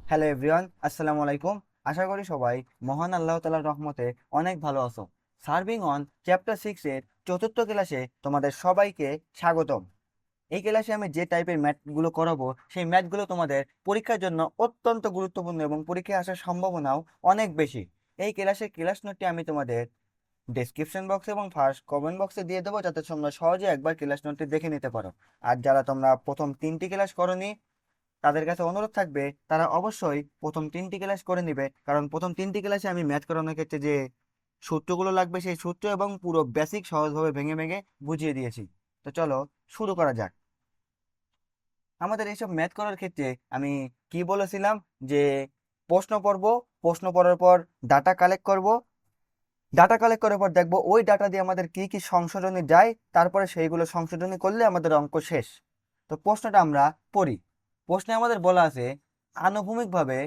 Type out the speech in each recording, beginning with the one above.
Hello everyone, আসসালামু আলাইকুম। আশা করি সবাই মহান আল্লাহ তাআলার রহমতে অনেক ভালো আছো। সার্ভিং অন চ্যাপ্টার 6 এর চতুর্থ ক্লাসে তোমাদের সবাইকে স্বাগতম। এই ক্লাসে আমি যে টাইপের ম্যাথগুলো করাবো সেই ম্যাথগুলো তোমাদের পরীক্ষার জন্য অত্যন্ত গুরুত্বপূর্ণ এবং পরীক্ষায় আসার সম্ভাবনাও অনেক বেশি। এই ক্লাসের ক্লাস নোটটি আমি তোমাদের ডেসক্রিপশন বক্সে এবং ফার্স্ট কমেন্ট বক্সে দিয়ে দেবো, যাতে তোমরা সহজে একবার ক্লাস নোটটি দেখে নিতে পারো। আর যারা তোমরা প্রথম 3টি ক্লাস করোনি তাদের কাছে অনুরোধ থাকবে তারা অবশ্যই প্রথম 3টি ক্লাস করে নিবে, কারণ প্রথম 3টি ক্লাসে আমি ম্যাথ করানোর ক্ষেত্রে যে সূত্রগুলো লাগবে সেই সূত্র এবং পুরো বেসিক সহজভাবে ভেঙে ভেঙে বুঝিয়ে দিয়েছি। তো চলো শুরু করা যাক। আমাদের এইসব ম্যাথ করার ক্ষেত্রে আমি কি বলেছিলাম যে প্রশ্ন পড়ব, প্রশ্ন পড়ার পর ডাটা কালেক্ট করব, ডাটা কালেক্ট করার পর দেখবো ওই ডাটা দিয়ে আমাদের কি কি সংশোধনী যায়, তারপরে সেইগুলো সংশোধনী করলে আমাদের অঙ্ক শেষ। তো প্রশ্নটা আমরা পড়ি। প্রশ্নে আমাদের বলা আছে আনুভূমিকভাবে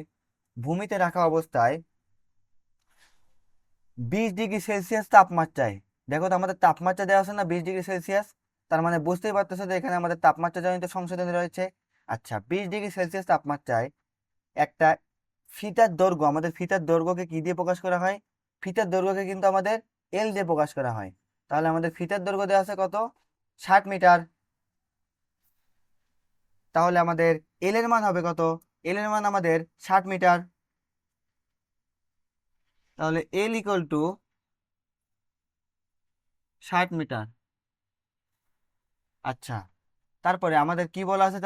ভূমিতে রাখা অবস্থায় 20 ডিগ্রি সেলসিয়াস তাপমাত্রায়, দেখো তো আমাদের তাপমাত্রা দেওয়া আছে না 20 ডিগ্রি সেলসিয়াস, তার মানে বুঝতেই পারতেছো যে এখানে আমাদের তাপমাত্রা জনিত সংশোধনী রয়েছে। আচ্ছা, 20 ডিগ্রি সেলসিয়াস তাপমাত্রায় একটা ফিতার দৈর্ঘ্য, আমাদের ফিতার দৈর্ঘ্যকে কি দিয়ে প্রকাশ করা হয়? ফিতার দৈর্ঘ্যকে কিন্তু আমাদের এল দিয়ে প্রকাশ করা হয়। তাহলে আমাদের ফিতার দৈর্ঘ্য দেওয়া আছে কত? 60 মিটার। তাহলে আমাদের এল এর মান হবে কত? এল এর মান আমাদের 60 মিটার। তাহলে এল ইকুয়াল টু 60 মিটার। আচ্ছা, তারপরে আমাদের কি বলা আছে?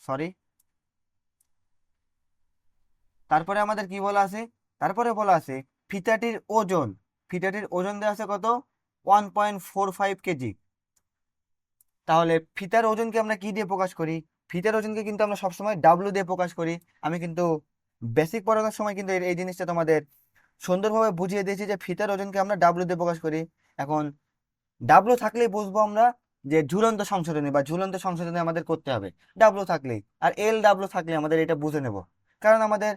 সরি তারপরে আমাদের কি বলা আছে? তারপরে বলা আছে ফিতাটির ওজন, ফিতাটির ওজন দেওয়া আছে কত? 1.45 কেজি। তাহলে ফিতার ওজনকে আমরা কি দিয়ে প্রকাশ করি? ফিতার ওজনকে কিন্তু আমরা সবসময় ডাব্লু দিয়ে প্রকাশ করি। আমি কিন্তু বেসিক পড়ানোর সময় কিন্তু এই জিনিসটা তোমাদের সুন্দরভাবে বুঝিয়ে দিয়েছি যে ফিতার ওজনকে আমরা ডাব্লু দিয়ে প্রকাশ করি। এখন ডাব্লু থাকলেই বুঝবো আমরা যে ঝুলন্ত সংশোধনী বা ঝুলন্ত সংশোধনী আমাদের করতে হবে ডাব্লু থাকলেই। আর এল ডাব্লু থাকলে আমাদের এটা বুঝে নেব, কারণ আমাদের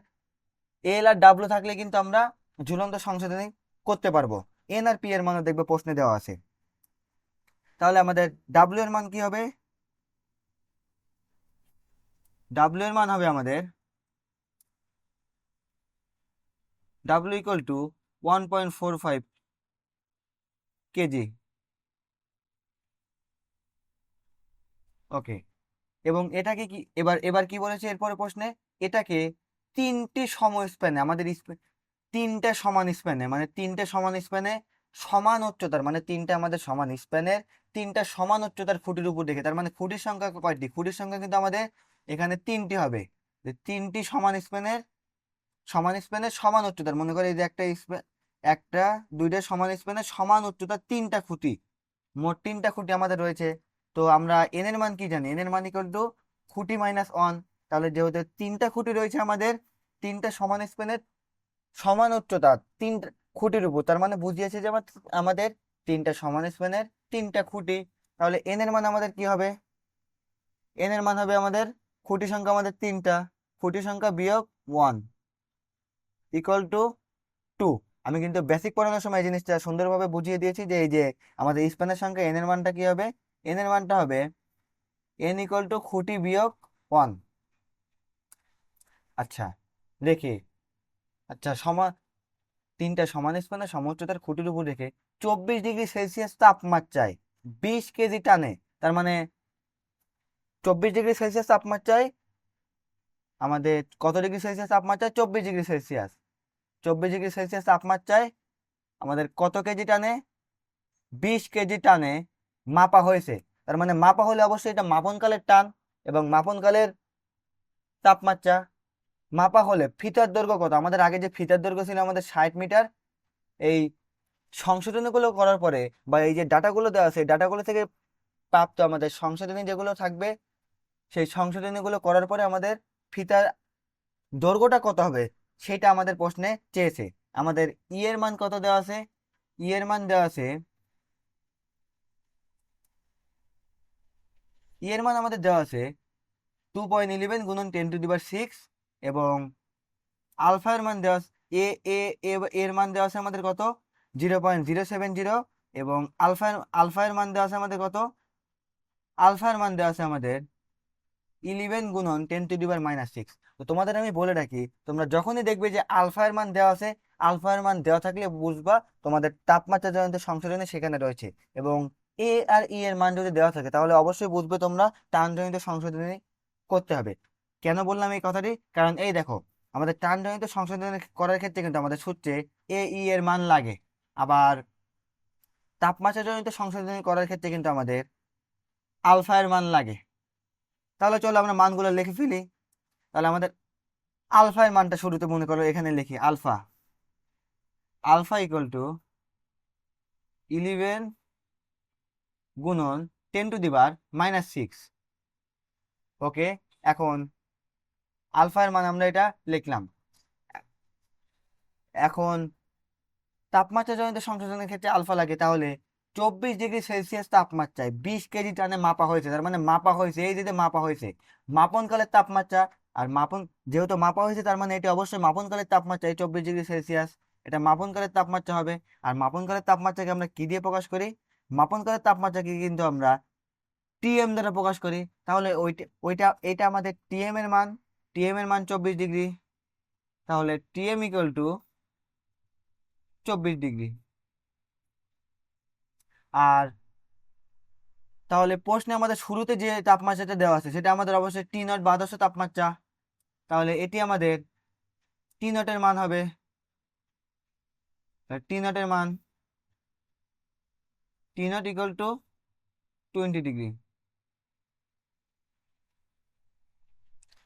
এল আর ডাব্লু থাকলে কিন্তু আমরা ঝুলন্ত সংশোধনী করতে পারবো। এন আর পি এর মানও দেখবে প্রশ্নে দেওয়া আছে। তাহলে আমাদের ডাব্লু এর মান কি হবে? ডাব্লু এর মান হবে আমাদের ডাব্লু ইকুয়াল টু 1.45 কেজি। ওকে, এবং এটাকে কি এবার এবার কি বলেছে এরপরে প্রশ্নে? এটাকে তিনটি সময় স্প্যানে আমাদের তিনটে সমান স্প্যানে, মানে তিনটে সমান স্প্যানে সমান উচ্চতার, মানে তিনটে আমাদের সমান স্প্যানের তিনটা সমান উচ্চতার খুঁটির উপর রেখে, তার মানে খুঁটির সংখ্যা কয়টি? খুঁটির সংখ্যা কিন্তু আমাদের এখানে তিনটি হবে। যে তিনটি সমান স্প্যানের সমান উচ্চতার, মনে করে এই যে একটা দুইটা সমান স্প্যানের সমান উচ্চতার তিনটা খুঁটি, মোট তিনটা খুঁটি আমাদের রয়েছে। তো আমরা এন এর মান কি জানি? এন এর মান ইকুয়াল টু খুঁটি মাইনাস ওয়ান। তাহলে যেহেতু তিনটা খুঁটি রয়েছে আমাদের তিনটা সমান স্প্যানের সমান উচ্চতা তিনটা খুঁটির উপর, তার মানে বুঝিয়েছে যে আমাদের তিনটা সমান স্প্যানের তিনটা খুঁটি। তাহলে এন এর মান আমাদের কি হবে? এন এর মান হবে আমাদের খুঁটি সংখ্যা আমাদের তিনটা, খুঁটি সংখ্যা বিয়োগ ওয়ান ইকুয়াল টু টু। আমি কিন্তু বেসিক পড়ানোর সময় এই জিনিসটা সুন্দরভাবে বুঝিয়ে দিয়েছি যে এই যে আমাদের স্প্যানের সংখ্যা এন এর মানটা কি হবে? এন এর মানটা হবে এন ইকুয়াল টু খুঁটি বিয়োগ ওয়ান। আচ্ছা, দেখি। আচ্ছা, তিনটা সমান স্প্যানের সমউচ্চতার খুঁটির উপর রেখে 24 ডিগ্রি সেলসিয়াস তাপমাত্রায় 20 কেজি টানে, তার মানে 24 ডিগ্রি সেলসিয়াস তাপমাত্রায় আমাদের কত ডিগ্রি সেলসিয়াস তাপমাত্রায়? 24 ডিগ্রি সেলসিয়াস। 24 ডিগ্রি সেলসিয়াস তাপমাত্রায় আমাদের কত কেজি টানে? 20 কেজি টানে মাপা হয়েছে। তার মানে মাপা হলে অবশ্যই এটা মাপনকালের টান এবং মাপনকালের তাপমাত্রা। মাপা হলে ফিতার দৈর্ঘ্য কত? আমাদের আগে যে ফিতার দৈর্ঘ্য ছিল আমাদের 60 মিটার, এই সংশোধনীগুলো করার পরে বা এই যে ডাটাগুলো দেওয়া আছে ডাটাগুলো থেকে প্রাপ্ত আমাদের সংশোধনী যেগুলো থাকবে, সেই সংশোধনীগুলো করার পরে আমাদের ফিতার দৈর্ঘ্যটা কত হবে সেটা আমাদের প্রশ্নে চেয়েছে। আমাদের ই এর মান কত দেওয়া আছে? ই এর মান দেওয়া আছে, ই এর মান আমাদের দেওয়া আছে 2.11 গুণন 10⁶, এবং আলফা এর মান দেওয়া আছে এ এ এর মান দেওয়া আছে আমাদের কত? 0.070, এবং আলফা এর মান দেওয়া আছে আমাদের কত? আলফা এর মান দেওয়া আছে আমাদের 11 গুণন 10⁻⁻6। তো তোমাদের আমি বলে রাখি, তোমরা যখনই দেখবে যে আলফা এর মান দেওয়া আছে, আলফা এর মান দেওয়া থাকলে বুঝবা তোমাদের তাপমাত্রা জনিত সংশোধনী সেখানে রয়েছে, এবং এ আর ই এর মান যদি দেওয়া থাকে তাহলে অবশ্যই বুঝবে তোমরা টানজনিত সংশোধনী করতে হবে। কেন বললাম এই কথাটি? কারণ এই দেখো, আমাদের টানজনিত সংশোধনী করার ক্ষেত্রে কিন্তু আমাদের সূত্রে এ ই এর মান লাগে, আবার তাপমাত্রা জনিত সংশোধনী করার ক্ষেত্রে কিন্তু আমাদের আলফা এর মান লাগে। তাহলে চলো আমরা মানগুলো লিখে ফেলি। তাহলে আমাদের আলফা এর মানটা শুরুতে মনে করো এখানে লিখি, আলফা আলফা ইকুয়াল টু 11 গুণন 10⁻⁻6। ওকে, এখন আলফা এর মান আমরা এটা লিখলাম। এখন তাপমাত্রা জনিত সংশোধনের ক্ষেত্রে আলফা লাগে, তাহলে 24°C তাপমাত্রায় 20 কেজি টানে মাপা হয়েছে, তার মানে মাপা হয়েছে, এই যে মাপা হয়েছে মাপনকালের তাপমাত্রা, আর মাপন যেহেতু মাপা হয়েছে তার মানে এটি অবশ্যই মাপনকালের তাপমাত্রা, এই 24°C এটা মাপনকালের তাপমাত্রা হবে। আর মাপনকালের তাপমাত্রাকে আমরা কি দিয়ে প্রকাশ করি? মাপনকালের তাপমাত্রাকে কিন্তু আমরা টিএম দ্বারা প্রকাশ করি। তাহলে ওইটা ওইটা এটা আমাদের টিএম এর মান, টিএম এর মান 24°। তাহলে টিএম ইকুয়াল টু 24°। আর তাহলে প্রশ্নে আমাদের শুরুতে যে তাপমাত্রাটা দেওয়া আছে সেটা আমাদের অবশ্যই টি নট বা আদর্শ তাপমাত্রা। তাহলে এটি আমাদের টি নটের মান হবে, টি নটের মান টি নট ইকুয়াল টু 20°।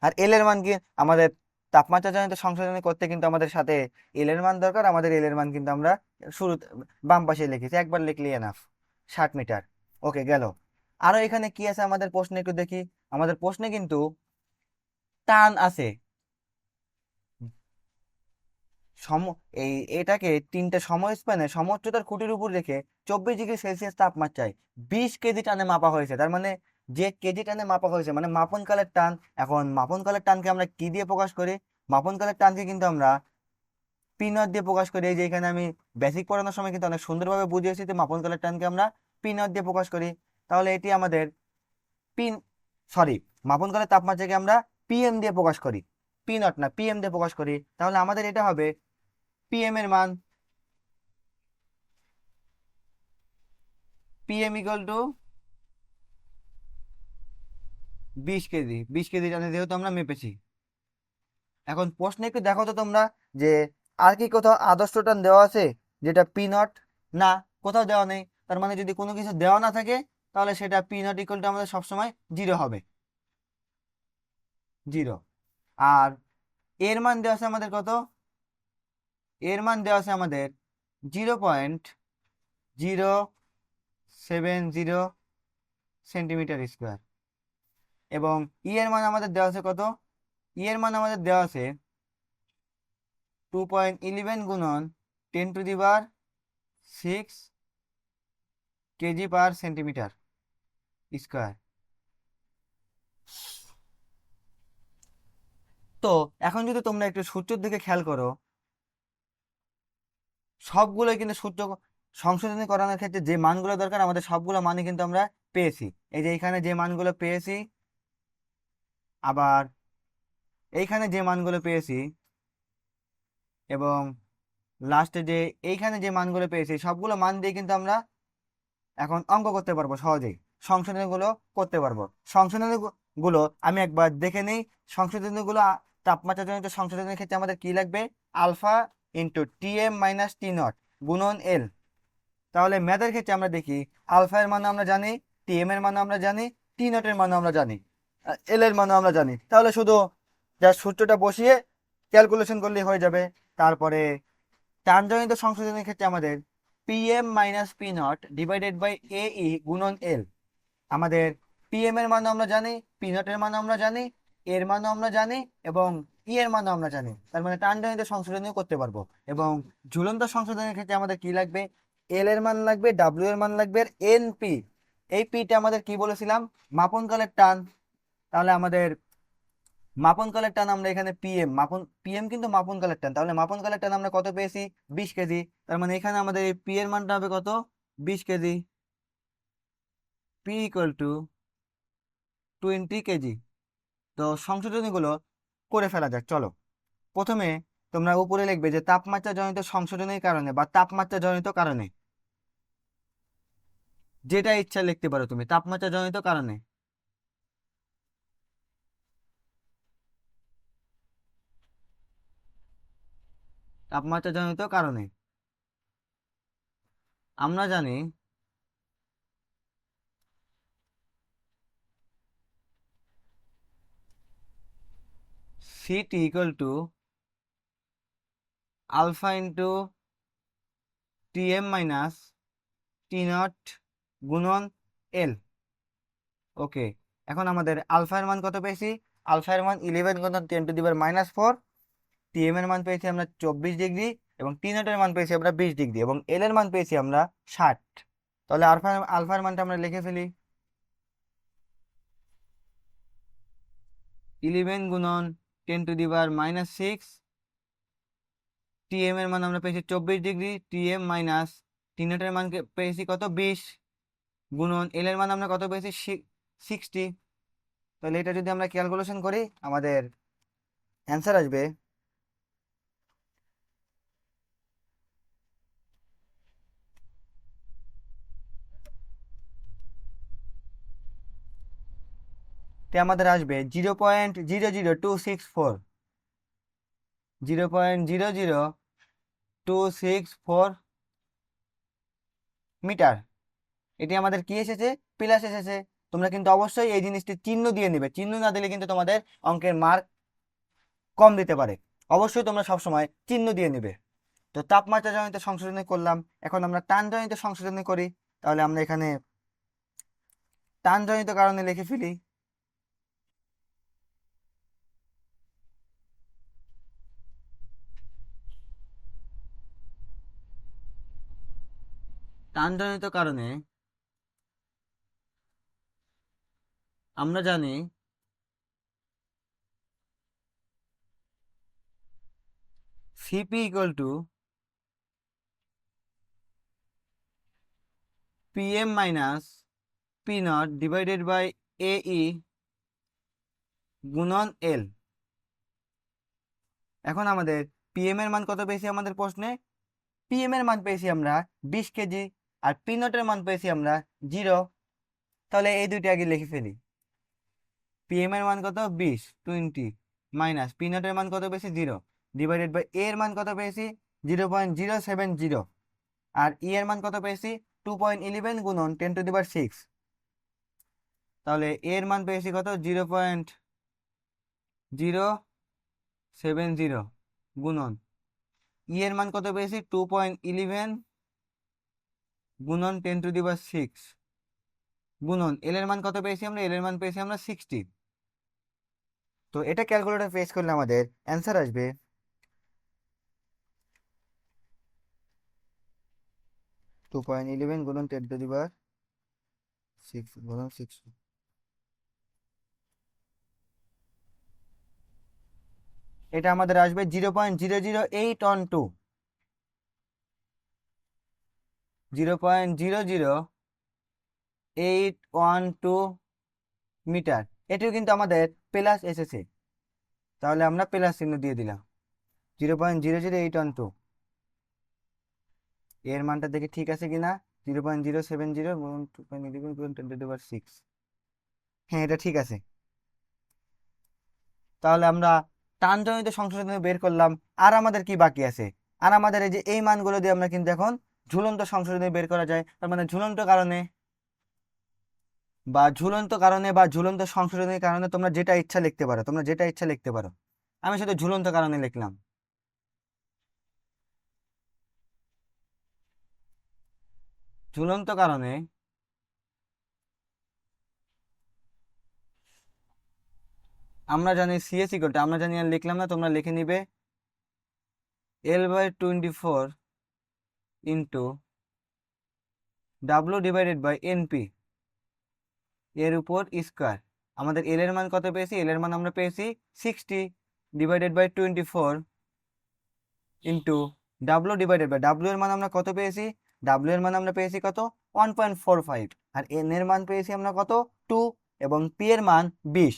আর এল এর মান কি? আমাদের তাপমাত্রা জনিত সংশোধন করতে কিন্তু আমাদের সাথে এল এর মান দরকার। আমাদের এল এর মান কিন্তু আমরা শুরু বাম পাশে লিখেছি, একবার লিখলে এনাফ, 60 মিটার। ওকে, গেল। আরো এখানে কি আছে আমাদের প্রশ্নে একটু দেখি। আমাদের প্রশ্নে কিন্তু টান আছে, সম এই এটাকে তিনটে সময় স্প্যানে সমোচ্চতার খুঁটির উপর রেখে 24°C তাপমাত্রায় 20 কেজি টানে মাপা হয়েছে। তার মানে যে কেজি টানে মাপা হয়েছে মানে মাপনকালের টান। এখন মাপনকালের টানকে আমরা কি দিয়ে প্রকাশ করি? মাপনকালের টানকে কিন্তু আমরা পি নট দিয়ে প্রকাশ করি। এই যে এখানে আমি বেসিক পড়ানোর সময় কিন্তু অনেক সুন্দরভাবে বুঝিয়েছি যে মাপনকালের টানকে আমরা পি নট দিয়ে প্রকাশ করি। তাহলে এটি আমাদের পিন সরি মাপনকালের তাপমাত্রাকে আমরা পিএম দিয়ে প্রকাশ করি, পি নট না, পিএম দিয়ে প্রকাশ করি। তাহলে আমাদের এটা হবে পিএম এর মান, PM equal to 20 KG. 20 KG টানে যেহেতু আমরা মেপেছি। এখন প্রশ্নে একটু দেখো তো তোমরা যে আর কি কোথাও আদর্শ টান দেওয়া আছে যেটা পি নট? না, কোথাও দেওয়া নেই। তার মানে যদি কোনো কিছু দেওয়া না থাকে তাহলে সেটা পি নট ইকুয়াল টু আমাদের সবসময় 0 হবে, 0। আর এর মান দেওয়া আছে আমাদের কত? এর মান দেওয়া আছে আমাদের 0.070 সেন্টিমিটার স্কোয়ার। এবং ই এর মান আমাদের দেওয়া আছে কত? ই এর মান আমাদের দেওয়া আছে 2.11 গুণন 10⁻⁶ কেজি/সেন্টিমিটার স্কোয়ার। তো এখন যদি তোমরা একটু সূত্রের দিকে খেয়াল করো, সবগুলোই কিন্তু সূত্র সংশোধনী করানোর ক্ষেত্রে যে মানগুলো দরকার আমাদের সবগুলো মানই কিন্তু আমরা পেয়েছি। এই যে এখানে যে মানগুলো পেয়েছি, আবার এইখানে যে মানগুলো পেয়েছি, এবং লাস্টে যে এইখানে যে মানগুলো পেয়েছি, সবগুলো মান দিয়ে কিন্তু আমরা এখন অঙ্ক করতে পারবো সহজেই, সংশোধনীগুলো করতে পারবো। সংশোধনী গুলো আমি একবার দেখে নিই। সংশোধনীগুলো তাপমাত্রা জনিত সংশোধনের ক্ষেত্রে আমাদের কি লাগবে? Alpha into TM minus T not গুণন এল। তাহলে ম্যাথের ক্ষেত্রে আমরা দেখি আলফা এর মান আমরা জানি, টিএম এর মান আমরা জানি, টি নট এর মান আমরা জানি, এল এর মান আমরা জানি। তাহলে শুধু যা সূত্রটা বসিয়ে ক্যালকুলেশন করলেই হয়ে যাবে। তারপরে টানজনিত সংশোধনের ক্ষেত্রে আমাদের PM minus P not divided by A E গুণন এল। আমাদের পিএম এর মানও আমরা জানি, পি নট এর মানও আমরা জানি, এর মানও আমরা জানি, এবং ই এর মানও আমরা জানি। তার মানে টানজনিত সংশোধনীও করতে পারবো। এবং ঝুলন্ত সংশোধনের ক্ষেত্রে আমাদের কি লাগবে? এল এর মান লাগবে, ডাব্লিউ এর মান লাগবে, এন পি। এই পিটা আমাদের কি বলেছিলাম? মাপনকালের টান। তাহলে আমাদের মাপনকালের টান আমরা এখানে পিএম, পিএম কিন্তু মাপনকালের টান। তাহলে মাপনকালের টান আমরা কত পেয়েছি? 20 কেজি। তার মানে এখানে আমাদের এই পি এর মানটা হবে কত? 20 KG. P equal to 20 KG. তো সংশোধনীগুলো করে ফেলা যাক, চলো। প্রথমে তোমরা উপরে লিখবে যে তাপমাত্রা জনিত সংশোধনের কারণে বা তাপমাত্রা জনিত কারণে, যেটা ইচ্ছা লিখতে পারো তুমি, তাপমাত্রা জনিত কারণে। তাপমাত্রা জনিত কারণে আমরা জানি CT equal to alpha into TM minus T not গুণন এল। ওকে, এখন আমাদের আলফার মান কত পেয়েছি? আলফার মান 11 গুণন 10⁻⁻4। টিএম এর মান পেয়েছি আমরা 24 ডিগ্রি, এবং টি নটের মান পেয়েছি আমরা 20 ডিগ্রি, এবং এল এর মান পেয়েছি আমরা 60। তাহলে আলফার মানটা আমরা লিখে ফেলি। 11 গুণন 10⁻⁻6। টিএম এর মান আমরা পেয়েছি 24 ডিগ্রি, টিএম মাইনাস টি নটের মান পেয়েছি কত? 20, গুণন এল এর মান আমরা কত পেয়েছি? 60। তাহলে এটা যদি আমরা ক্যালকুলেশন করি আমাদের অ্যান্সার আসবে আমাদের আসবে 0.00264, 0.00264 মিটার। এটি আমাদের কি এসেছে? প্লাস এসেছে। তোমরা কিন্তু অবশ্যই এই জিনিসটি চিহ্ন দিয়ে নিবে, চিহ্ন না দিলে কিন্তু তোমাদের অঙ্কের মার্ক কম দিতে পারে। অবশ্যই তোমরা সবসময় চিহ্ন দিয়ে নিবে। তো তাপমাত্রা জনিত সংশোধনী করলাম, এখন আমরা টান জনিত সংশোধনী করি। তাহলে আমরা এখানে টান জনিত কারণে লিখে ফেলি। টান জনিত কারণে আমরা জানি CP equal to PM minus P not divided by এই গুণন এল। এখন আমাদের পিএম এর মান কত পেয়েছি আমাদের প্রশ্নে? পিএম এর মান পেয়েছি আমরা 20 কেজি, আর পি নটের মান পেয়েছি আমরা 0। তাহলে এই দুইটা আগে লিখে ফেলি। পিএম এর মান কত? 20 মাইনাস পি নটের মান কত পেয়েছি? 0, ডিভাইডেড বাই এর মান কত পেয়েছি? 0.070, আর ই এর মান কত পেয়েছি? 2.11 গুণন 10⁻6। তাহলে এর মান পেয়েছি কত? 0.070 গুণন ই এর মান কত পেয়েছি? 2.11 গুণন 10⁻6 গুণন এল এর মান কত পেয়েছি আমরা? এল এর মান পেয়েছি আমরা 60। তো এটা ক্যালকুলেটর পেশ করলে আমাদের অ্যান্সার আসবে 2.11 গুণন 10⁻6 গুণন 60। এটা আমাদের আসবে 0.00812, 0.00812 মিটার। এটিও কিন্তু আমাদের প্লাস এসেছে, তাহলে আমরা প্লাস চিহ্ন দিয়ে দিলাম। 0.00812 এর মানটা দেখে ঠিক আছে কিনা? 0.070 গুণ 2.11 গুণ 10⁻6। হ্যাঁ, এটা ঠিক আছে। তাহলে আমরা টানজনিত সংশোধনী বের করলাম। আর আমাদের কি বাকি আছে? আর আমাদের এই যে এই মানগুলো দিয়ে আমরা কিন্তু এখন ঝুলন্ত সংশোধনী বের করা যায়। তার মানে ঝুলন্ত কারণে বা ঝুলন্ত সংশোধনীর কারণে তোমরা যেটা ইচ্ছা লিখতে পারো, তোমরা যেটা ইচ্ছা লিখতে পারো। আমি শুধু ঝুলন্ত কারণে লিখলাম। ঝুলন্ত কারণে আমরা জানি সিএস ইকুয়াল টু, আমরা জানি আর লিখলাম না, তোমরা লিখে নিবে, L/24 into W divided by NP এর উপর স্কোয়ার। আমাদের এল এর মান কত পেয়েছি? এল এর মান আমরা পেয়েছি 60, divided by 24 into W divided by W এর মান আমরা কত পেয়েছি? ডাব্লু এর মান আমরা পেয়েছি কত? 1.45, আর এন এর মান পেয়েছি আমরা কত? 2, এবং পি এর মান 20।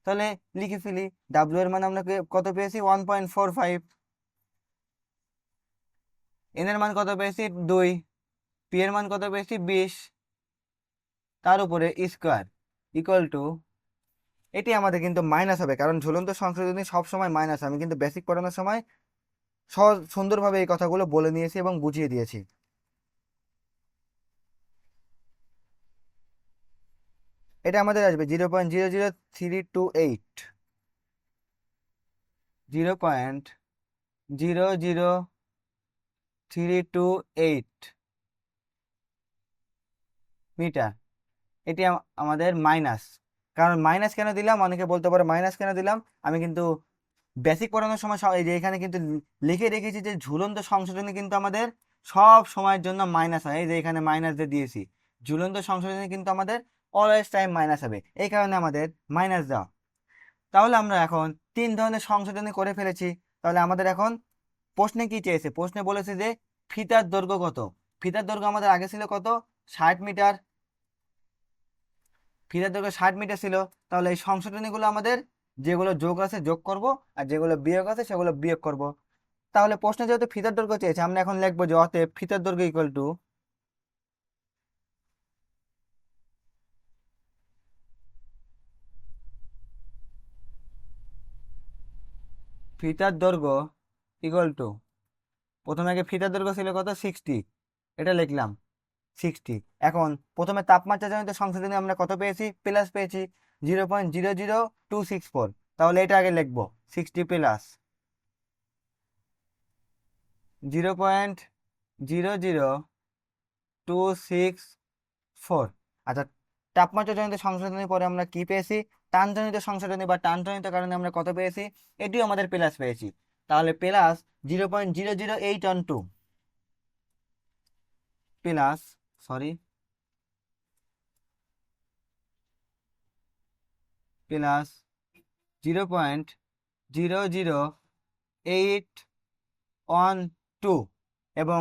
তাহলে লিখে ফেলি, ডাব্লিউ এর মান আমরা কত পেয়েছি 1.45, এন এর মান কত পেয়েছি 2, পি এর মান কত পেয়েছি 20, তার উপরে স্কোয়ার ইকুয়াল টু, এটি আমাদের কিন্তু মাইনাস হবে কারণ ঝুলন্ত সংশোধনী সবসময় মাইনাস। আমি কিন্তু বেসিক পড়ানোর সময় সহজ সুন্দরভাবে এই কথাগুলো বলে নিয়েছি এবং বুঝিয়ে দিয়েছি। এটা আমাদের আসবে 0.00328, 0.00328 মিটার। এটি আমাদের মাইনাস। কারণ মাইনাস কেন দিলাম, অনেকে বলতে পারে মাইনাস কেন দিলাম। আমি কিন্তু বেসিক পড়ানোর সময় এই যে এখানে কিন্তু লিখে রেখেছি যে ঝুলন্ত সংশোধনী কিন্তু আমাদের সব সময়ের জন্য মাইনাস হয়। এই যে এখানে মাইনাস দিয়ে দিয়েছি, ঝুলন্ত সংশোধনী কিন্তু আমাদের অলওয়েজ টাইম মাইনাস হবে, এই কারণে আমাদের মাইনাস দেওয়া। তাহলে আমরা এখন 3 ধরনের সংশোধনী করে ফেলেছি। তাহলে আমাদের এখন প্রশ্নে কি চেয়েছে, প্রশ্নে বলেছে যে ফিতার দৈর্ঘ্য কত। ফিতার দৈর্ঘ্য আমাদের আগে ছিল কত 60 মিটার, ফিতার দৈর্ঘ্য 60 মিটার ছিল। তাহলে এই সংশোধনীগুলো আমাদের যেগুলো যোগ আছে যোগ করব, আর যেগুলো বিয়োগ আছে সেগুলো বিয়োগ করব। তাহলে প্রশ্নে যেহেতু ফিতার দৈর্ঘ্য চেয়েছে, আমরা এখন লিখবো যে অতএব ফিতার দৈর্ঘ্য ইকুয়াল টু ফিতার দৈর্ঘ্য ইকুয়াল টু, প্রথমে আগে ফিতার দৈর্ঘ্য ছিল কত 60, এটা লিখলাম 60। এখন প্রথমে তাপমাত্রা জনিত সংশোধনী আমরা কত পেয়েছি, প্লাস পেয়েছি 0.00264। তাহলে এটা আগে লিখবো 60 প্লাস 0.00264। আচ্ছা, তাপমাত্রা জনিত সংশোধনের পরে আমরা কি পেয়েছি, টানজনিত সংশোধনী বা টানজনিত কারণে আমরা কত পেয়েছি, এটিও আমাদের প্লাস পেয়েছি। তাহলে প্লাস 0.008 প্লাস, সরি, প্লাস 0.00812 এবং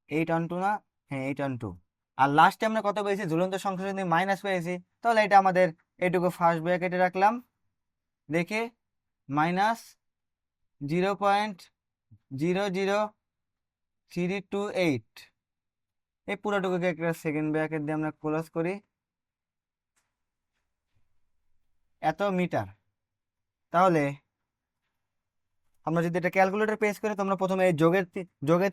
812 না, হ্যাঁ 812। আর লাস্টে আমরা কত পেয়েছি, ঝুলন্ত সংশোধনী মাইনাস পেয়েছি। তাহলে এটা আমাদের এটুকু ফার্স্ট ব্র্যাকেটে রাখলাম, দেখে মাইনাস 0.00328, এই পুরোটুকুকে একটা সেকেন্ড ব্র্যাকেট দিয়ে আমরা ক্লোজ করি, এত মিটার। তাহলে আমরা যদি এটা ক্যালকুলেটর পেশ করি, তোমরা প্রথমে এই যোগের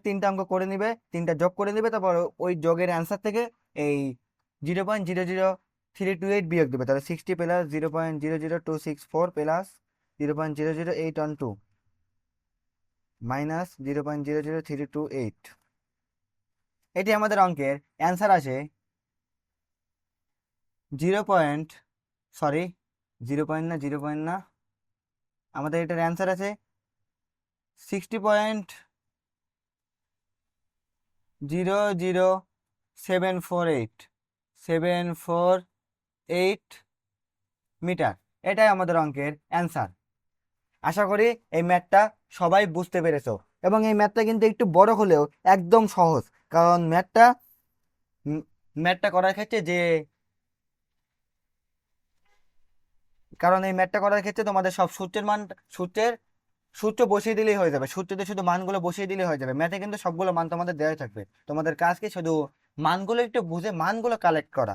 3টা অঙ্ক করে নিবে, 3টা যোগ করে নিবে, তারপর ওই যোগের অ্যান্সার থেকে এই 0.00328 বিয়োগ দেবে। তাহলে 60 প্লাস 0.00264 প্লাস 0.00812 মাইনাস 0.00328, এটি আমাদের অঙ্কের অ্যান্সার আসে 0 পয়েন্ট, সরি 0 পয়েন্ট না, আমাদের এটার অ্যান্সার আছে 60.00748 মিটার। এটাই আমাদের অঙ্কের অ্যান্সার। আশা করি এই ম্যাথটা সবাই বুঝতে পেরেছো, এবং এই ম্যাথটা কিন্তু একটু বড় হলেও একদম সহজ। কারণ ম্যাথটা করার ক্ষেত্রে এই ম্যাথটা করার ক্ষেত্রে তোমাদের সব সূত্র বসিয়ে দিলেই হয়ে যাবে। সূত্রতে শুধু মানগুলো বসিয়ে দিলেই হয়ে যাবে। ম্যাথে কিন্তু সবগুলো মান তোমাদের দেওয়াই থাকবে, তোমাদের কাজ কি শুধু মানগুলো একটু বুঝে মানগুলো কালেক্ট করা।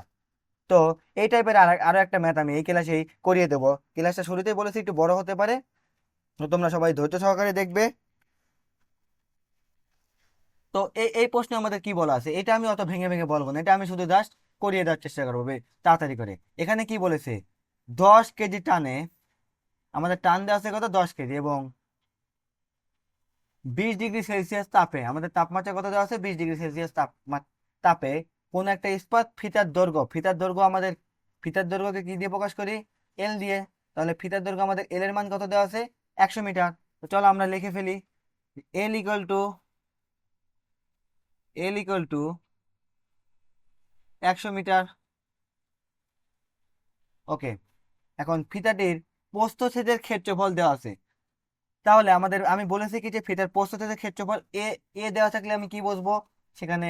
তো এই টাইপের আরো একটা ম্যাথ আমি এই ক্লাসেই করিয়ে দেবো। ক্লাসটা শুরুতেই বলেছি একটু বড় হতে পারে, তো তোমরা সবাই ধৈর্য সহকারে দেখবে। তো এই প্রশ্নে আমাদের কি বলা আছে, এটা আমি অত ভেঙে ভেঙে বলবো না, এটা আমি শুধু জাস্ট করিয়ে দেওয়ার চেষ্টা করবো তাড়াতাড়ি করে। এখানে কি বলেছে, 10 কেজি টানে, আমাদের টান দেওয়া আছে কত 10 কেজি, এবং 20 ডিগ্রি সেলসিয়াস তাপে, আমাদের তাপমাত্রা কত দেওয়া আছে 20 ডিগ্রি সেলসিয়াস তাপে কোন একটা ইস্পাত ফিতার দৈর্ঘ্যকে কি দিয়ে প্রকাশ করি, এল দিয়ে। তাহলে ফিতার দৈর্ঘ্য আমাদের এল এর মান কত দেওয়া আছে 100 মিটার। তো চলো আমরা লিখে ফেলি, এল ইকুয়াল টু 100 মিটার। ওকে, এখন ফিতাটির প্রস্থচ্ছেদের ক্ষেত্রফল দেওয়া আছে। তাহলে আমি বলেছি কি যে ফিতার প্রস্থচ্ছেদের ক্ষেত্রফল এ এ দেওয়া থাকলে আমি কি বসবো, সেখানে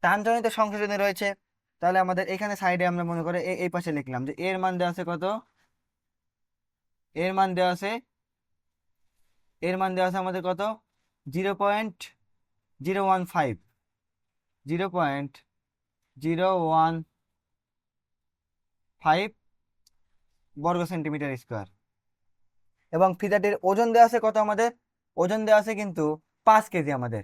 টানজনিত সংশোধনী রয়েছে। তাহলে আমাদের এখানে সাইডে আমরা মনে করে এই পাশে লিখলাম যে এর মান দেওয়া আছে কত এর মান দেওয়া আছে, আমাদের কত, 0.015, 0.015 বর্গ সেন্টিমিটার স্কোয়ার। এবং ফিতাটির ওজন দেওয়া আছে কত, আমাদের ওজন দেওয়া আছে কিন্তু 5 কেজি আমাদের।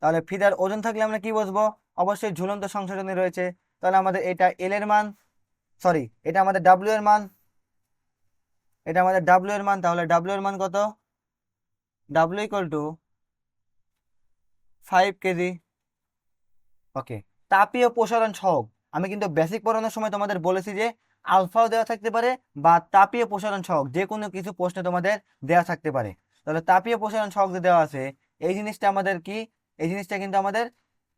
তাহলে ফিতার ওজন থাকলে আমরা কি বুঝবো, অবশ্যই ঝুলন্ত সংশোধনী রয়েছে। তাহলে আমাদের এটা এল এর মান, সরি এটা আমাদের ডাব্লিউ এর মান, তাহলে ডাব্লিউ এর মান কত, ডাব্লিউ ইকুয়াল টু 5 কেজি। ওকে, তাপীয় প্রসারণ সহগ, আমি কিন্তু বেসিক পড়ানোর সময় তোমাদের বলেছি যে আলফাও দেওয়া থাকতে পারে বা তাপীয় প্রসারণ সহগ যে কোনো কিছু প্রশ্নে তোমাদের দেওয়া থাকতে পারে। তাহলে তাপীয় প্রসারণ সহগ যে দেওয়া আছে, এই জিনিসটা আমাদের কি, এই জিনিসটা কিন্তু আমাদের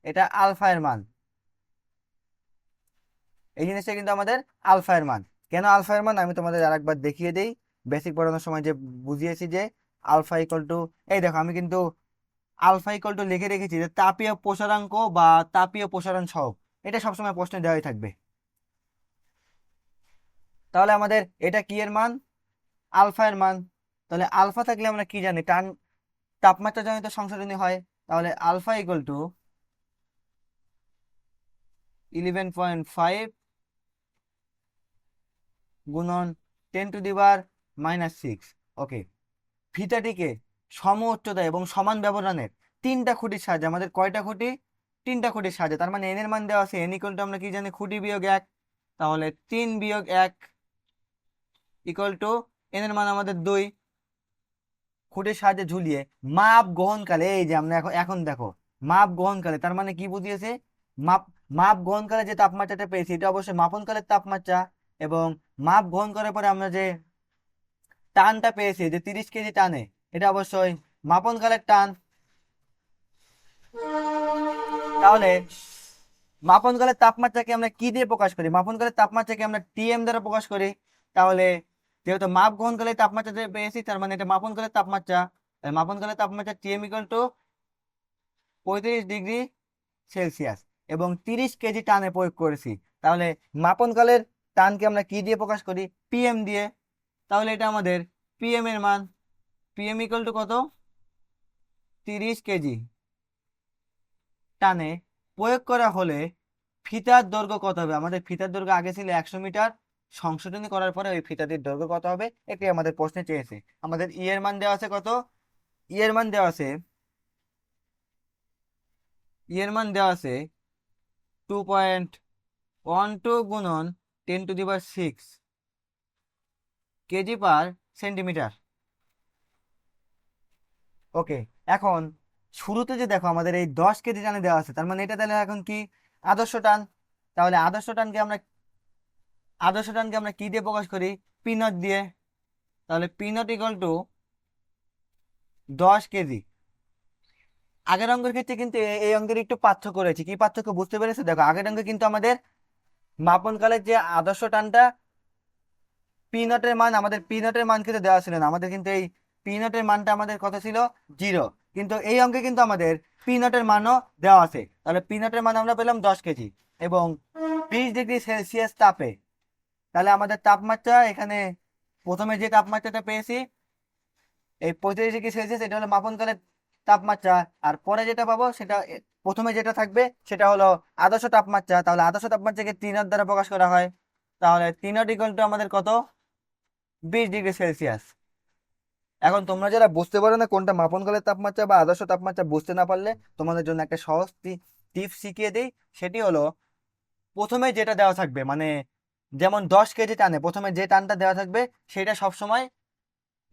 এটা আলফা এর মান, এই জিনিসটা কিন্তু আমাদের আলফা এর মান। কেন আলফা এর মান আমি তোমাদের আরেকবার দেখিয়ে দিই, বেসিক পড়ানোর সময় যে বুঝিয়েছি যে আলফা ইকুয়াল টু, এই দেখো আমি কিন্তু আলফা ইকুয়াল টু লিখে রেখেছি যে তাপীয় প্রসারাঙ্ক বা তাপীয় প্রসারণ সহগ, এটা সবসময় প্রশ্নে দেওয়াই থাকবে। তাহলে আমাদের এটা কি এর মান, আলফা এর মান। তাহলে আলফা থাকলে আমরা কি জানি, তাপমাত্রা জনিত সংশোধনী হয়। তাহলে আলফা ইকুয়াল টু 11.5 গুণন 10⁻⁻6। ওকে, ফিতাটিকে সম উচ্চতা এবং সমান ব্যবধানের 3টা খুঁটির সাহায্যে, আমাদের কয়টা খুঁটি, 3টা খুঁটির সাহায্যে, তার মানে এন এর মান দেওয়া আছে, এন ইকুয়াল টু আমরা কি জানি, খুঁটি বিয়োগ 1। তাহলে 3 বিয়োগ 1 ইকুয়াল টু এন এর মান আমাদের 2। খুঁটির সাহায্যে ঝুলিয়ে মাপ গ্রহণকালে, এই যে আমরা এখন এখন দেখো মাপ গ্রহণকালে, তার মানে কি বুঝিয়েছে, মাপ মাপ গ্রহণকালে যে তাপমাত্রাটা পেয়েছি এটা অবশ্যই মাপনকালের তাপমাত্রা। এবং মাপ গ্রহণ করার পরে আমরা যে টানটা পেয়েছি যে 30 কেজি টানে, এটা অবশ্যই মাপনকালের টান। তাহলে মাপনকালের তাপমাত্রাকে আমরা কি দিয়ে প্রকাশ করি, মাপনকালের তাপমাত্রাকে আমরা টিএম দ্বারা প্রকাশ করি। তাহলে যেহেতু মাপ গ্রহণকালের তাপমাত্রা পেয়েছি, তার মানে এটা মাপনকালের তাপমাত্রা, মাপনকালের তাপমাত্রা TM equal to 35 degree Celsius এবং 30 কেজি টানে প্রয়োগ করেছি। তাহলে মাপনকালের টানকে আমরা কি দিয়ে প্রকাশ করি, পিএম দিয়ে। তাহলে এটা আমাদের পিএম এর মান, পিএম ইকুয়াল টু কত, 30 কেজি টানে প্রয়োগ করা হলে ফিতার দৈর্ঘ্য কত হবে, আমাদের ফিতার দৈর্ঘ্য আগে ছিল 100 মিটার, সংশোধনী করার পরে ওই ফিতাটির দৈর্ঘ্য কত হবে, এটি আমাদের প্রশ্নে চেয়েছে। আমাদের ই এর মান দেওয়া আছে কত, ই এর মান দেওয়া আছে, 2.12 গুণন 10⁻6 কেজি পার সেন্টিমিটার। ওকে, এখন শুরুতে যে দেখো আমাদের এই 10 কেজি টানে দেওয়া আছে, তার মানে এটা তাহলে এখন কি, আদর্শ টান। তাহলে আদর্শ টানকে আমরা কি দিয়ে প্রকাশ করি, পি নট দিয়ে। তাহলে P not equal to 10 KG. আগের অঙ্কের ক্ষেত্রে কিন্তু এই অঙ্কের একটু পার্থক্য রয়েছে, কি পার্থক্য বুঝতে পেরেছো, দেখো আগের অঙ্কে কিন্তু আমাদের মাপনকালের যে আদর্শ টানটা, পি নটের মান, আমাদের পি নটের মান কিন্তু দেওয়া ছিল না, আমাদের কিন্তু এই পি নটের মানটা আমাদের কত ছিল, 0। কিন্তু এই অঙ্কে কিন্তু আমাদের পি নটের মানও দেওয়া আছে। তাহলে পি নটের মান আমরা পেলাম 10 কেজি এবং 20 ডিগ্রি সেলসিয়াস তাপে। তাহলে আমাদের তাপমাত্রা এখানে প্রথমে যে তাপমাত্রাটা পেয়েছি এই 35 ডিগ্রি সেলসিয়াস, এটা হলো মাপনকালের তাপমাত্রা। আর পরে যেটা পাবো সেটা প্রথমে যেটা থাকবে সেটা হলো আদর্শ তাপমাত্রা। তাহলে আদর্শ তাপমাত্রাকে 3 দ্বারা প্রকাশ করা হয়। তাহলে 3 ইকুয়াল টু আমাদের কত, 20 ডিগ্রি সেলসিয়াস। এখন তোমরা যারা বুঝতে পারো না কোনটা মাপনকালের তাপমাত্রা বা আদর্শ তাপমাত্রা, বুঝতে না পারলে তোমাদের জন্য একটা সহজ টিপস শিখিয়ে দিই। সেটি হলো প্রথমে যেটা দেওয়া থাকবে, মানে যেমন 10 কেজি টানে প্রথমে যে টানটা দেওয়া থাকবে সেটা সবসময়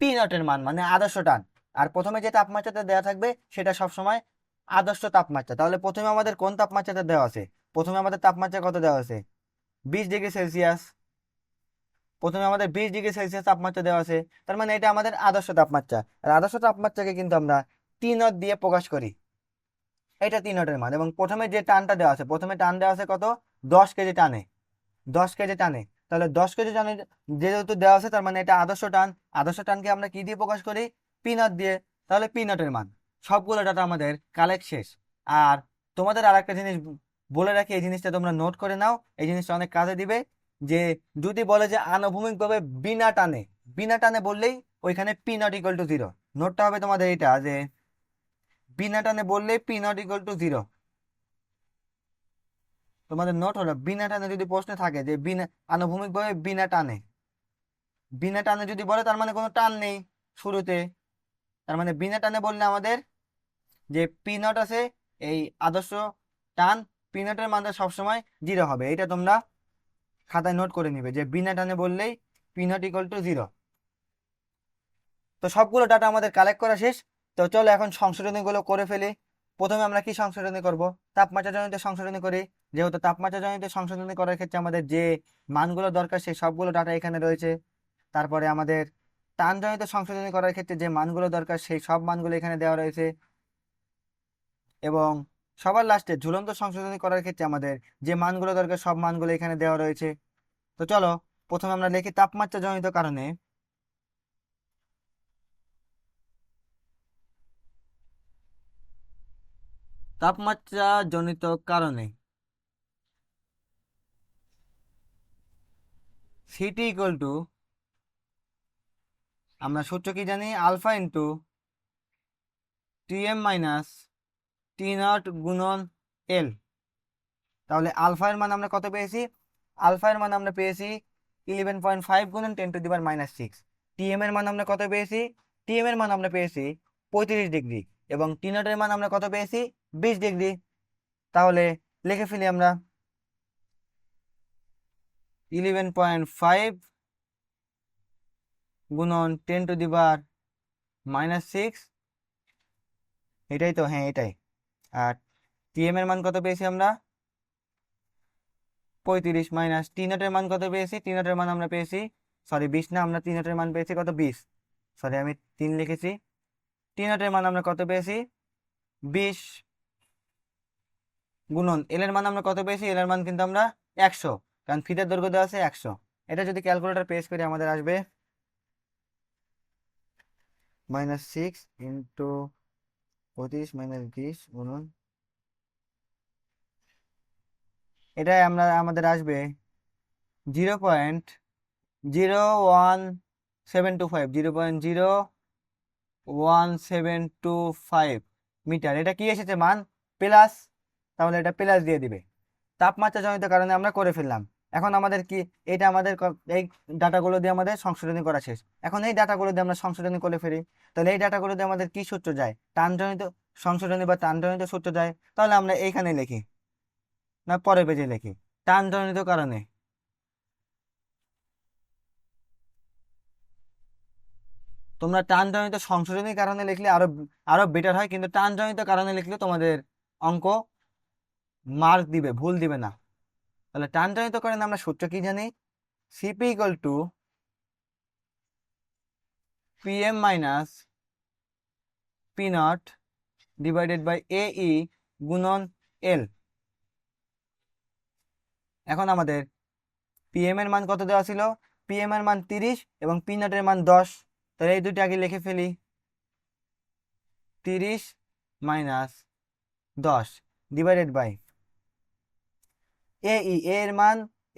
পি নটের মান, মানে আদর্শ টান। আর প্রথমে যে তাপমাত্রাটা দেওয়া থাকবে সেটা সবসময় আদর্শ তাপমাত্রা। তাহলে প্রথমে আমাদের কোন তাপমাত্রাটা দেওয়া আছে, প্রথমে আমাদের তাপমাত্রা কত দেওয়া আছে, 20 ডিগ্রি সেলসিয়াস। প্রথমে আমাদের 20 ডিগ্রি সেলসিয়াস তাপমাত্রা দেওয়া আছে, তার মানে এটা আমাদের আদর্শ তাপমাত্রা। আর আদর্শ তাপমাত্রাকে কিন্তু আমরা টি নট দিয়ে প্রকাশ করি, এটা টি নটের মান। এবং প্রথমে যে টানটা দেওয়া আছে, প্রথমে টান দেওয়া আছে কত, 10 কেজি টানে, 10 কেজি টানে। তাহলে 10 কেজি টানে যেহেতু দেওয়া আছে, তার মানে এটা আদর্শ টান। আদর্শ টানকে আমরা কি দিয়ে প্রকাশ করি, পি নট দিয়ে। তাহলে পি নটের মান, সবগুলো ডাটা আমাদের কালেক্ট শেষ। আর তোমাদের আর একটা জিনিস বলে রাখি, এই জিনিসটা তোমরা নোট করে নাও, এই জিনিসটা অনেক কাজে দিবে। যে যদি বলে যে আনুভূমিকভাবে বিনা টানে বিনা টানে বললেই ওইখানে P not equal to zero. নোটটা হবে তোমাদের এটা যে বিনা টানে বললেই P not equal to zero. তোমাদের নোট হলো বিনা টানে যদি প্রশ্নে থাকে যে বিনা আনুভূমিক ভাবে বিনা টানে, বিনা টানে যদি বলে তার মানে কোনো টান নেই শুরুতে। তার মানে বিনা টানে বললে আমাদের যে পি নট আছে, এই আদর্শ টান পি নটের মানটা সবসময় জিরো হবে। এটা তোমরা খাতায় নোট করে নিবে যে বিনা টানে বললেই P not equal to zero. তো সবগুলো ডাটা আমাদের কালেক্ট করা শেষ। তো চলো এখন সংশোধনীগুলো করে ফেলি। প্রথমে আমরা কি সংশোধনী করব? তাপমাত্রা জনিত সংশোধনী করি। যেহেতু তাপমাত্রা জনিত সংশোধনী করার ক্ষেত্রে আমাদের যে মানগুলো দরকার সেই সবগুলো ডাটা এখানে রয়েছে। তারপরে আমাদের টান জনিত সংশোধনী করার ক্ষেত্রে যে মানগুলো দরকার সেই সব মানগুলো এখানে দেওয়া রয়েছে। এবং সবার লাস্টে ঝুলন্ত সংশোধনী করার ক্ষেত্রে আমাদের যে মানগুলো দরকার সব মানগুলো এখানে দেওয়া রয়েছে। তো চলো প্রথমে আমরা লিখি তাপমাত্রা জনিত কারণে। তাপমাত্রা জনিত কারণে সিটি ইকুয়াল টু, আমরা সূত্র কি জানি, alpha into TM minus T not গুণন এল। তাহলে আলফা এর মান আমরা কত পেয়েছি? আলফা এর মান আমরা পেয়েছি 11.5 গুণন 10⁻⁻6। টিএম এর মান আমরা কত পেয়েছি? টিএম এর মান আমরা পেয়েছি 35 ডিগ্রি। এবং টি নট এর মান আমরা কত পেয়েছি? 20 ডিগ্রি। তাহলে লিখে ফেলি আমরা 11.5 গুণন 10⁻⁻6। এটাই তো, হ্যাঁ এটাই। আর টিএম এর মান কত পেয়েছি আমরা? 35 মাইনাস টি নটের মান কত পেয়েছি? টি নটের মান আমরা পেয়েছি, সরি 20 না, আমরা টি নটের মান পেয়েছি কত? 20। সরি আমি 3 লিখেছি। টি নটের মান আমরা কত পেয়েছি? 20 গুণন এল এর মান আমরা কত পেয়েছি? এল এর মান কিন্তু আমরা 100, কারণ ফিতের দৈর্ঘ্য দেওয়া আছে 100। এটা যদি ক্যালকুলেটর পেশ করি আমাদের আসবে -6 ইন্টু 35 মাইনাস 20 গুণন, এটাই আমাদের আসবে 0.01725, 0.01725 মিটার। এটা কি এসেছে মান? প্লাস। তাহলে এটা প্লাস দিয়ে দিবে। তাপমাত্রা জনিত কারণে আমরা করে ফেললাম। এখন আমাদের কি, এটা আমাদের এই ডাটাগুলো দিয়ে আমাদের সংশোধনী করা শেষ। এখন এই ডাটাগুলো দিয়ে আমরা সংশোধনী করে ফেলি। তাহলে এই ডাটাগুলো দিয়ে আমাদের কি সূত্র যায়? টানজনিত সংশোধনী বা টানজনিত সূত্র যায়। তাহলে আমরা এইখানে লিখি না পরের পেজে লিখি? টানজনিত কারণে তোমরা টানজনিত সংশোধনীর কারণে লিখলে আরো আরো বেটার হয়, কিন্তু টানজনিত কারণে লিখলে তোমাদের অঙ্ক মার্ক দিবে, ভুল দিবে না। তাহলে টানজনিত কারণে আমরা সূত্র কি জানি? CP equal to PM minus P not divided by এই গুণন এল। এখন আমাদের পিএম এর মান কত দেওয়া ছিল? পিএম এর মান 30 এবং পি নটের মান 10। তাহলে এই দুটি আগে লিখে ফেলি, 30 মাইনাস 10 ডিভাইডেড বাই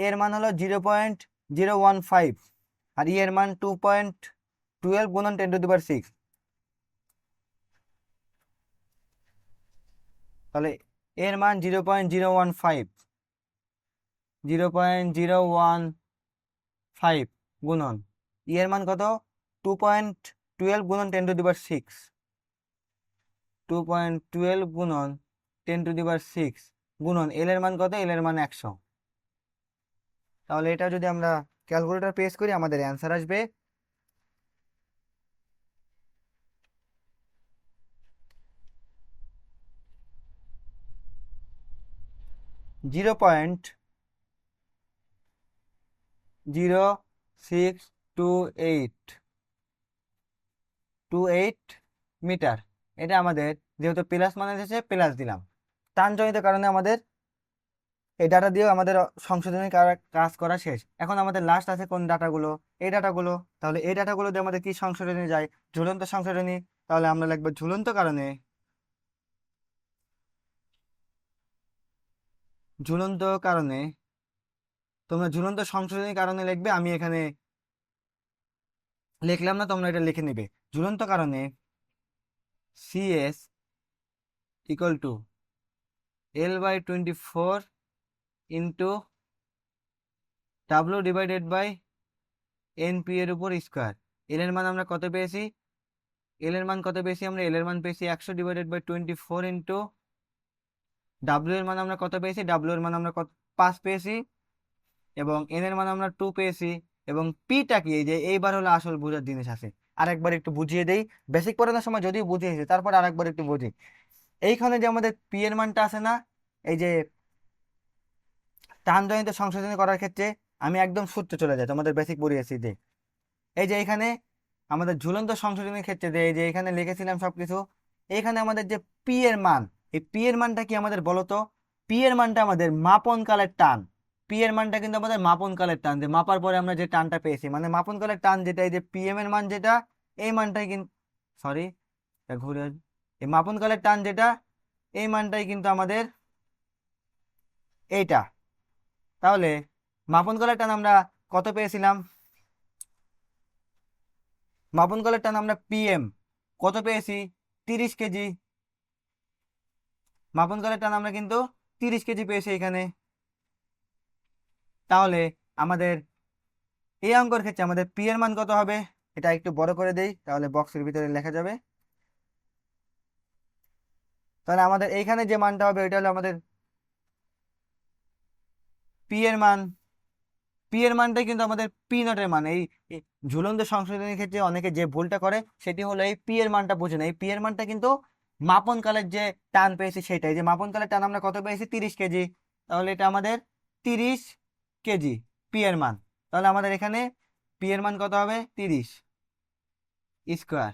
এর মান হলো 0.015 আর ই এর মান 2.12 গুণন 10⁻⁶। তাহলে এর মান 0.015, 0.015 গুণন ই এর মান কত? 2.12 গুণন 10⁻⁶, 2.12 গুণন 10⁻⁶ গুণন এল এর মান কত? এল এর মান 100। তাহলে এটা যদি আমরা ক্যালকুলেটর পেশ করি আমাদের অ্যান্সার আসবে 0.0628 মিটার। এটা আমাদের যেহেতু প্লাস মানে এসেছে প্লাস দিলাম। টানজনিত কারণে আমাদের এই ডাটা দিয়েও আমাদের সংশোধনী কাজ করা শেষ। এখন আমাদের লাস্ট আছে কোন ডাটাগুলো? এই ডাটাগুলো। তাহলে এই ডাটাগুলো দিয়ে আমাদের কি সংশোধনী যায়? ঝুলন্ত সংশোধনী। তাহলে আমরা লিখবো ঝুলন্ত কারণে, ঝুলন্ত কারণে তোমরা ঝুলন্ত সংশোধনীর কারণে লিখবে। আমি এখানে লিখলাম না, তোমরা এটা লিখে নিবে। ঝুলন্ত কারণে CS equal to L/24 into W divided by NP এর উপর স্কোয়ার। এল এর মান আমরা কত পেয়েছি? আমরা এল এর মান পেয়েছি 100/24 ইন্টু ডাব্লিউ এর মান আমরা কত পেয়েছি? ডাব্লিউ এর মান আমরা কত 5 পেয়েছি, এবং এন এর মান আমরা 2 পেয়েছি, এবং পিটা কি, এই যে এইবার হলো আসল বোঝার জিনিস আছে। আরেকবার একটু বুঝিয়ে দেই, বেসিক পড়ানোর সময় যদিও বুঝিয়েছি, তারপর আরেকবার একটু বুঝি। এইখানে যে আমাদের পি এর মানটা আছে না, এই যে টানজনিত সংশোধনী করার ক্ষেত্রে আমি একদম সূত্রে চলে যাই, তোমাদের বেসিক পড়িয়েছি যে এই যে এখানে আমাদের ঝুলন্ত সংশোধনের ক্ষেত্রে যে এই যে এখানে লিখেছিলাম সবকিছু। এখানে আমাদের যে পি এর মান, এই পি এর মানটা কি আমাদের বলতো? পি এর মানটা আমাদের মাপন কালের টান। পি এর মানটা কিন্তু আমাদের মাপন কালের টান, যে মাপার পরে আমরা যে টানটা পেয়েছি, মানে মাপন কালের টান যেটা, এই যে পি এম এর মান যেটা, এই মানটাই কিন্তু, সরি ঘুরে আসি। এই মাপন কালের টান যেটা, এই মানটাই কিন্তু আমাদের এইটা। তাহলে মাপন কালের টান আমরা কত পেয়েছিলাম? মাপন কালের টান আমরা পিএম কত পেয়েছি? 30 কেজি। মাপন কালের টান আমরা কিন্তু 30 কেজি পেয়েছি এখানে। তাহলে আমাদের এই অঙ্কের ক্ষেত্রে আমাদের পি এর মান কত হবে? এটা একটু বড় করে দেই, তাহলে বক্সের ভিতরে লেখা যাবে। তাহলে আমাদের এইখানে যে মানটা হবে ওইটা হলো আমাদের পি এর মান। পি এর মানটাই কিন্তু আমাদের পি নটের মান। এই এই ঝুলন্ত সংশোধনের ক্ষেত্রে অনেকে যে ভুলটা করে সেটি হলো এই পি এর মানটা বোঝে না। এই পি এর মানটা কিন্তু মাপন কালের যে টান পেয়েছি সেটাই, যে মাপন কালের টান আমরা কত পেয়েছি? 30 কেজি। তাহলে এটা আমাদের 30 কেজি পি এর মান। তাহলে আমাদের এখানে পি এর মান কত হবে? 30 স্কোয়ার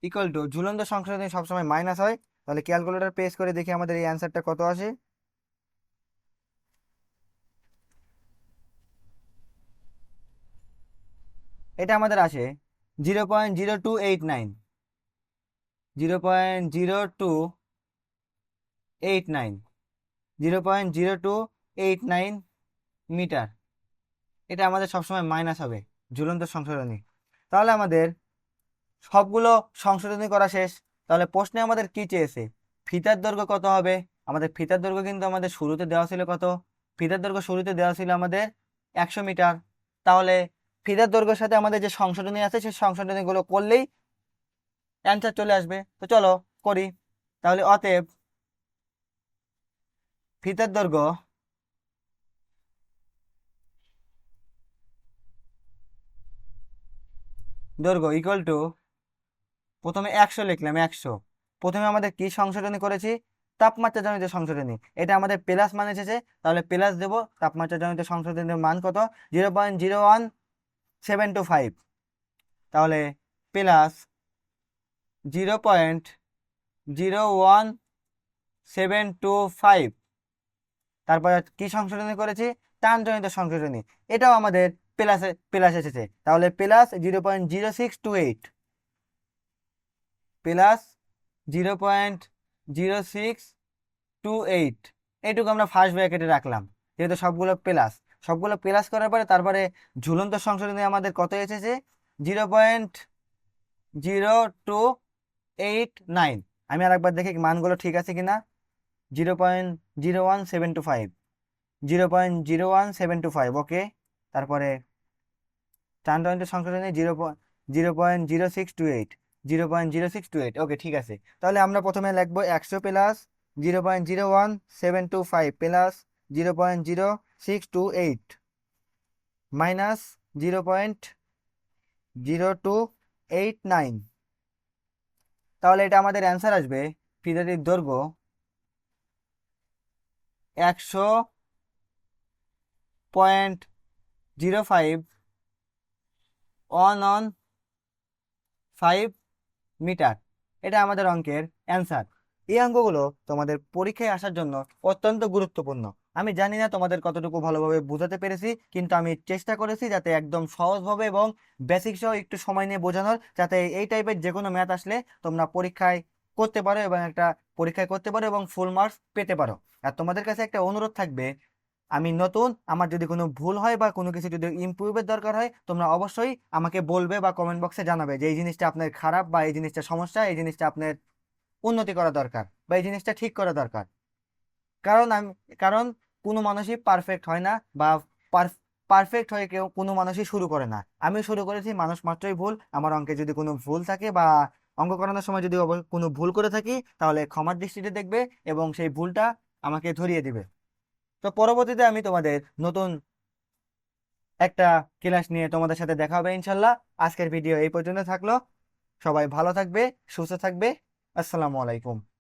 ইকুয়াল টু, ঝুলন্ত সংশোধনী সবসময় মাইনাস হয়, তাহলে ক্যালকুলেটর পেস্ট করে দেখি আমাদের এই অ্যান্সারটা কত আসে। এটা আমাদের আসে 0.0289, 0.0289, 0.0289 মিটার। এটা আমাদের সবসময় মাইনাস হবে ঝুলন্ত সংশোধনী। তাহলে আমাদের সবগুলো সংশোধনী করা শেষ। তাহলে প্রশ্নে আমাদের কি চেয়েছে? ফিতার দৈর্ঘ্য কত হবে? আমাদের ফিতার দৈর্ঘ্য কিন্তু আমাদের শুরুতে দেওয়া ছিল কত? ফিতার দৈর্ঘ্য শুরুতে দেওয়া ছিল আমাদের 100 মিটার। তাহলে ফিতার দৈর্ঘ্যের সাথে আমাদের যে সংশোধনী আছে সেই সংশোধনীগুলো করলেই অ্যান্সার চলে আসবে। তো চলো করি। তাহলে অতএব ফিতার দৈর্ঘ্য ইকুয়াল টু, প্রথমে 100 লিখলাম, 100। প্রথমে আমাদের কি সংশোধনী করেছি? তাপমাত্রা জনিত সংশোধনী। এটা আমাদের প্লাস মান এসেছে, তাহলে প্লাস দেবো। তাপমাত্রা জনিত সংশোধনীর মান কত? 0.01725। তাহলে প্লাস 0.01725। তারপরে কি সংশোধনী করেছি? টানজনিত সংশোধনী। এটাও আমাদের প্লাস এসেছে, তাহলে প্লাস 0.0628, প্লাস 0.0628। এইটুকু আমরা ফার্স্ট ব্র্যাকেটে রাখলাম, যেহেতু সবগুলো প্লাস করার পরে তারপরে ঝুলন্ত সংশোধনী আমাদের কত এসেছে? 0.0289। আমি আর একবার দেখি মানগুলো ঠিক আছে কিনা। 0.01725, 0.01725, ওকে। তারপরে টানজনিত সংশোধনী 0.0628, 0.0628, ওকে ঠিক আছে। তাহলে আমরা প্রথমে লিখবো 100 প্লাস 0.01725 প্লাস 0.0628 মাইনাস 0.0289। তাহলে এটা আমাদের অ্যান্সার আসবে। ফিতাটির দৈর্ঘ্য 100.05 5 মিটার। এটা আমাদের অঙ্কের অ্যান্সার। এই অঙ্কগুলো তোমাদের পরীক্ষায় আসার জন্য অত্যন্ত গুরুত্বপূর্ণ। আমি জানি না তোমাদের কতটুকু ভালোভাবে বোঝাতে পেরেছি, কিন্তু আমি চেষ্টা করেছি যাতে একদম সহজভাবে এবং বেসিক সহ একটু সময় নিয়ে বোঝানোর, যাতে এই টাইপের যে কোনো ম্যাথ আসলে তোমরা পরীক্ষায় করতে পারো এবং ফুল মার্কস পেতে পারো। আর তোমাদের কাছে একটা অনুরোধ থাকবে, আমি নতুন, আমার যদি কোনো ভুল হয় বা কোনো কিছু যদি ইমপ্রুভের দরকার হয় তোমরা অবশ্যই আমাকে বলবে বা কমেন্ট বক্সে জানাবে যে এই জিনিসটা আপনার খারাপ বা এই জিনিসটা সমস্যা, এই জিনিসটা আপনার উন্নতি করা দরকার বা এই জিনিসটা ঠিক করা দরকার। কারণ আমি কারণ কোনো মানুষই পারফেক্ট হয় না বা পারফেক্ট হয়ে কেউ কোনো মানুষই শুরু করে না। আমি শুরু করেছি, মানুষ মাত্রই ভুল। আমার অঙ্কে যদি কোনো ভুল থাকে বা অঙ্ক করানোর সময় যদি কোনো ভুল করে থাকি তাহলে ক্ষমার দৃষ্টিতে দেখবে এবং সেই ভুলটা আমাকে ধরিয়ে দিবে। তো পরবর্তীতে আমি তোমাদের নতুন একটা ক্লাস নিয়ে তোমাদের সাথে দেখা হবে ইনশাল্লাহ। আজকের ভিডিও এই পর্যন্ত থাকলো। সবাই ভালো থাকবে, সুস্থ থাকবে। আসসালামু আলাইকুম।